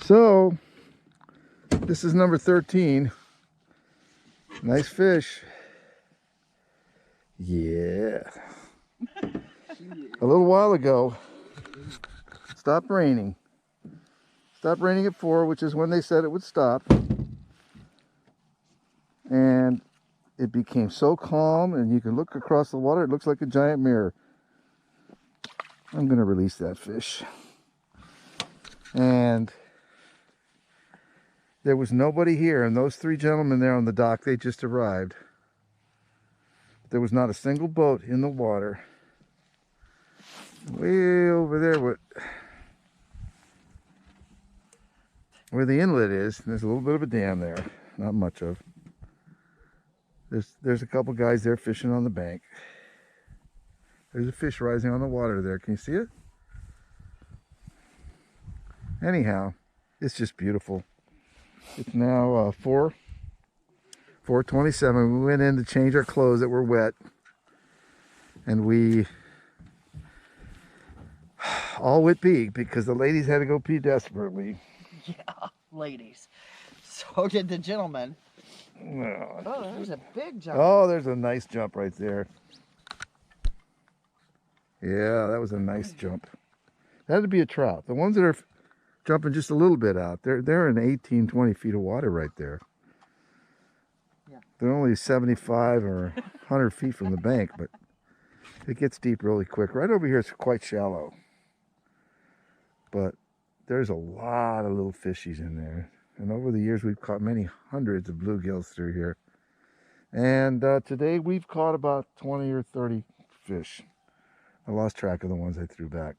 So, this is number 13. Nice fish. Yeah. A little while ago, stopped raining. Stopped raining at 4, which is when they said it would stop. And it became so calm, and you can look across the water. It looks like a giant mirror. I'm going to release that fish. And there was nobody here, and those 3 gentlemen there on the dock, they just arrived. There was not a single boat in the water. Way over there, where the inlet is, there's a little bit of a dam there. Not much of. There's a couple guys there fishing on the bank. There's a fish rising on the water there. Can you see it? Anyhow, it's just beautiful. It's now 4:27. We went in to change our clothes that were wet, and we all went pee because the ladies had to go pee desperately. Yeah, ladies. So did the gentlemen. Oh, Oh, there's a big jump. oh, there's a nice jump right there. Yeah, that was a nice jump. That'd be a trout. The ones that are jumping just a little bit out, they're in 18, 20 feet of water right there. Yeah. They're only 75 or 100 feet from the bank, but it gets deep really quick. Right over here, it's quite shallow. But there's a lot of little fishies in there. And over the years, we've caught many hundreds of bluegills through here. And today, we've caught about 20 or 30 fish. I lost track of the ones I threw back.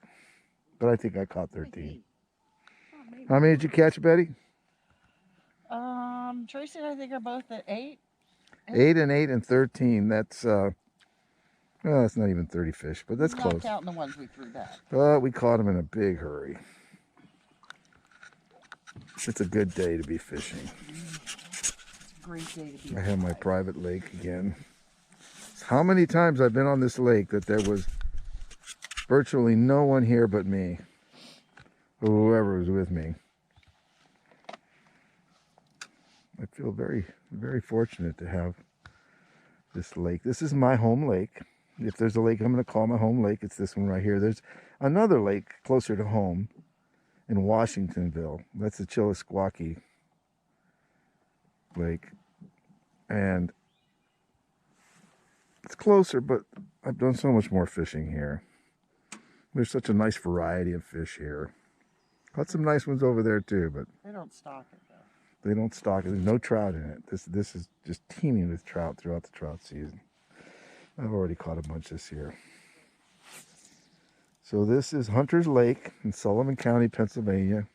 But I think I caught 13. How many did you catch, Betty? Tracy and I think are both at 8. 8 and 8 and 13. That's, well, that's not even 30 fish, but that's close. Not counting the ones we threw back. But we caught them in a big hurry. It's a good day to be fishing. Great day to be. I have my private lake again. How many times I've been on this lake that there was virtually no one here but me, or whoever was with me. I feel very, very fortunate to have this lake. This is my home lake. If there's a lake I'm going to call my home lake, it's this one right here. There's another lake closer to home in Washingtonville. That's the Chillisquaque Lake. And it's closer, but I've done so much more fishing here. There's such a nice variety of fish here. Caught some nice ones over there too, but They don't stock it though. they don't stock it. There's no trout in it. This is just teeming with trout throughout the trout season. I've already caught a bunch this year. So this is Hunter's Lake in Sullivan County, Pennsylvania,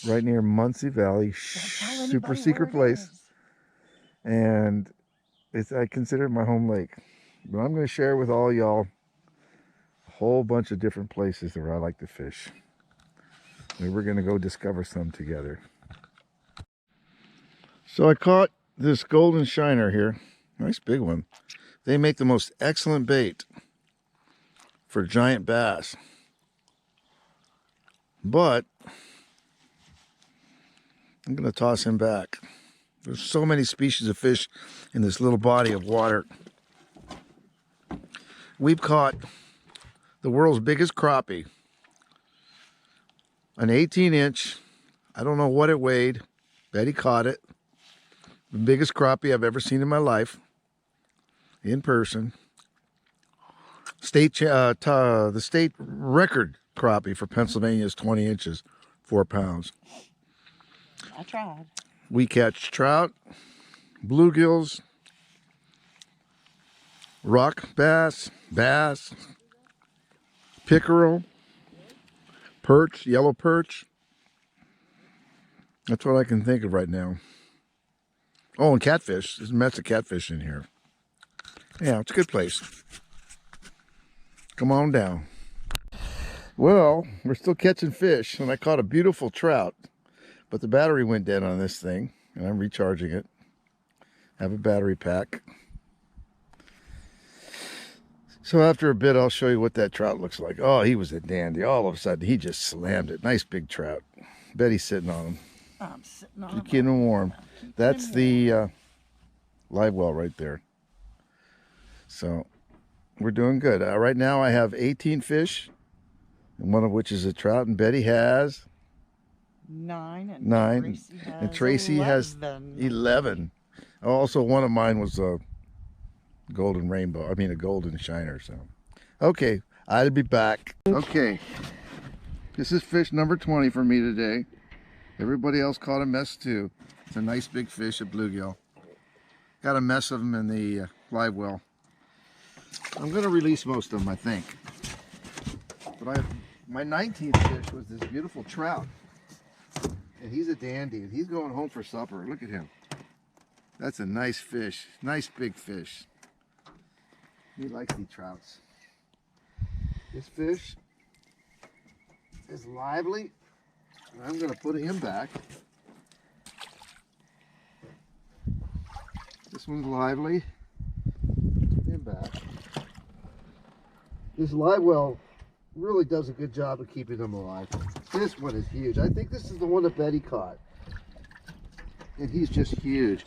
right near Muncie Valley. Super secret place. And I consider it my home lake. But I'm going to share with all y'all a whole bunch of different places where I like to fish. And we're going to go discover some together. So I caught this golden shiner here. Nice big one. They make the most excellent bait for giant bass. But I'm going to toss him back. There's so many species of fish in this little body of water. We've caught the world's biggest crappie. An 18-inch. I don't know what it weighed. Betty caught it. The biggest crappie I've ever seen in my life. In person. The state record crappie for Pennsylvania is 20 inches, 4 pounds. I tried. We catch trout, bluegills, rock bass, pickerel, perch, yellow perch. That's what I can think of right now. Oh, and catfish. There's a mess of catfish in here. Yeah, it's a good place. Come on down. Well, we're still catching fish, and I caught a beautiful trout, but the battery went dead on this thing, and I'm recharging it. I have a battery pack. So after a bit, I'll show you what that trout looks like. Oh, he was a dandy. All of a sudden, he just slammed it. Nice big trout. Betty's sitting on them. I'm sitting on You're a keeping them warm. keeping That's him the live well right there. So we're doing good. Right now I have 18 fish, and one of which is a trout, and Betty has 9, and 9, Tracy has and Tracy has 11. 11. Also, one of mine was a golden rainbow. I mean, a golden shiner. So, okay, I'll be back. Okay, this is fish number 20 for me today. Everybody else caught a mess too. It's a nice big fish, a bluegill. Got a mess of them in the live well. I'm gonna release most of them, I think. But my 19th fish was this beautiful trout. And he's a dandy, and he's going home for supper. Look at him. That's a nice fish, nice big fish. He likes these trouts. This fish is lively. And I'm gonna put him back. This one's lively. Put him back. This live well really does a good job of keeping them alive. This one is huge. I think this is the one that Betty caught. And he's just huge.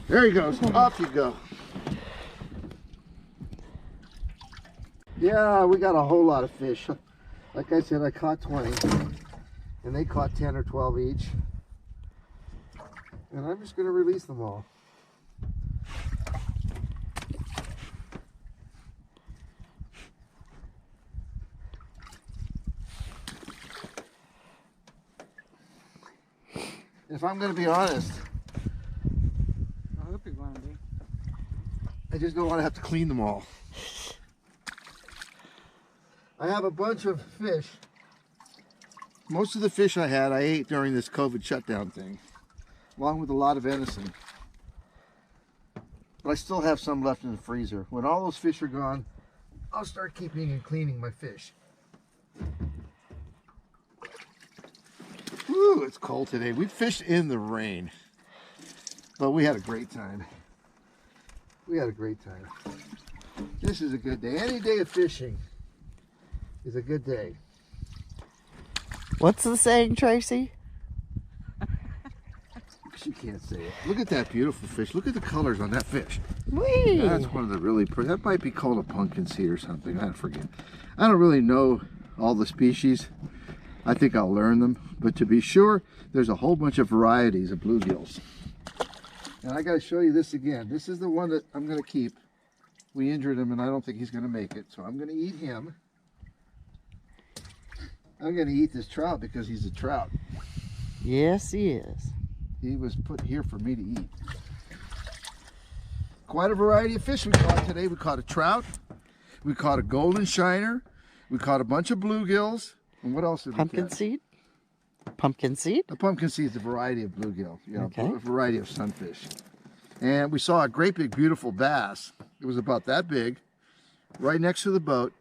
There he goes. Off you go. Yeah, we got a whole lot of fish. Like I said, I caught 20. And they caught 10 or 12 each. And I'm just going to release them all. If I'm going to be honest, I hope you're going to be. I just don't want to have to clean them all. I have a bunch of fish. Most of the fish I had, I ate during this COVID shutdown thing, along with a lot of venison. But I still have some left in the freezer. When all those fish are gone, I'll start keeping and cleaning my fish. Woo, it's cold today. We fished in the rain, but we had a great time. We had a great time. This is a good day. Any day of fishing is a good day. What's the saying, Tracy? She can't say it. Look at that beautiful fish. Look at the colors on that fish. Whee! That's one of the really pretty. That might be called a pumpkin seed or something. I forget. I don't really know all the species. I think I'll learn them. But to be sure, there's a whole bunch of varieties of bluegills. And I got to show you this again. This is the one that I'm going to keep. We injured him, and I don't think he's going to make it. So I'm going to eat him. I'm going to eat this trout because he's a trout. Yes, he is. He was put here for me to eat. Quite a variety of fish we caught today. We caught a trout. We caught a golden shiner. We caught a bunch of bluegills. And what else did we Pumpkin catch? seed? Pumpkin seed? The pumpkin seed is a variety of bluegill. Yeah, Okay. a variety of sunfish. And we saw a great big beautiful bass. It was about that big, right next to the boat,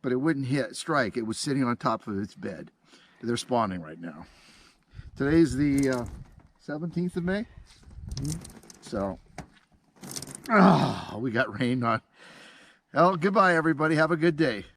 but it wouldn't strike. It was sitting on top of its bed. They're spawning right now. Today's the 17th of May. So, we got rained on. Well, goodbye everybody. Have a good day.